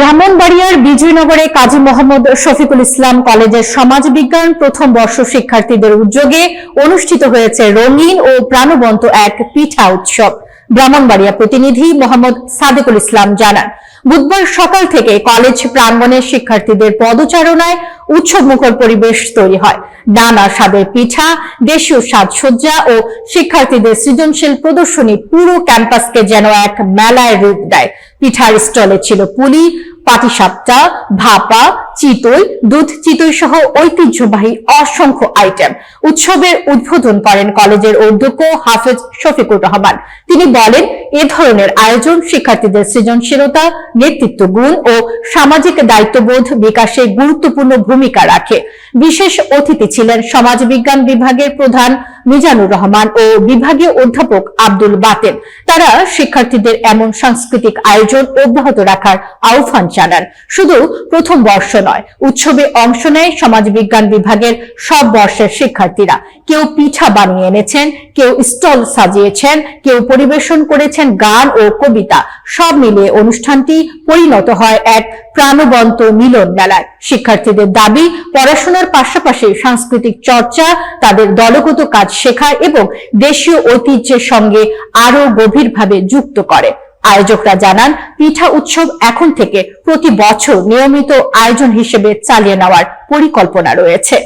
ব্রাহ্মণবাড়িয়ার বিজয়নগরে কাজী মোহাম্মদ শফিকুল ইসলাম কলেজের সমাজ বিজ্ঞান প্রথম বর্ষ শিক্ষার্থীদের উদ্যোগে অনুষ্ঠিত হয়েছে রঙিন ও প্রাণবন্ত এক পিঠা উৎসব। ব্রাহ্মণবাড়িয়া প্রতিনিধি মোহাম্মদ সাদেকুল ইসলাম জানান, বুধবার সকাল থেকে কলেজ প্রাঙ্গণে শিক্ষার্থীদের পদচারণায় উৎসবমুখর পরিবেশ তৈরি হয়। নানা স্বাদের পিঠা, দেশীয় সাজসজ্জা ও শিক্ষার্থীদের সৃজনশীল প্রদর্শনী পুরো ক্যাম্পাসকে যেন এক মেলায় রূপ দেয়। পিঠার স্টলে ছিল পুলি, পাটিসাপটা, ভাপা, চিতই, দুধ চিতই সহ ঐতিহ্যবাহী অসংখ্য আইটেম। উৎসবের উদ্বোধন করেন কলেজের অধ্যক্ষ হাফেজ শফিকুর রহমান। তিনি বলেন, এ ধরনের আয়োজন শিক্ষার্থীদের সৃজনশীলতা, নেতৃত্ব গুণ ও সামাজিক দায়িত্ববোধ বিকাশে গুরুত্বপূর্ণ ভূমিকা রাখে। বিশেষ অতিথি ছিলেন সমাজবিজ্ঞান বিভাগের প্রধান মিজানুর রহমান ও বিভাগীয় অধ্যাপক আব্দুল বাতেন। তারা শিক্ষার্থীদের এমন সাংস্কৃতিক আয়োজন অব্যাহত রাখার আহ্বান জানান। শুধু প্রথম বর্ষ নয়, উৎসবে অংশ নেয় সমাজবিজ্ঞান বিভাগের সব বর্ষের শিক্ষার্থীরা। কেউ পিঠা বানিয়ে এনেছেন, কেউ স্টল সাজিয়েছেন, কেউ পরিবেশন করেছেন গান ও কবিতা। সব মিলিয়ে অনুষ্ঠানটি পরিণত হয় এক প্রাণবন্ত মিলন মেলায়। শিক্ষার্থীদের দাবি, পড়াশোনার পাশাপাশি সাংস্কৃতিক চর্চা তাদের দলগত কাজ শেখায় এবং দেশীয় ঐতিহ্যের সঙ্গে আরো গভীরভাবে যুক্ত করে। আয়োজকরা জানান, পিঠা উৎসব এখন থেকে প্রতি বছর নিয়মিত আয়োজন হিসেবে চালিয়ে নেওয়ার পরিকল্পনা রয়েছে।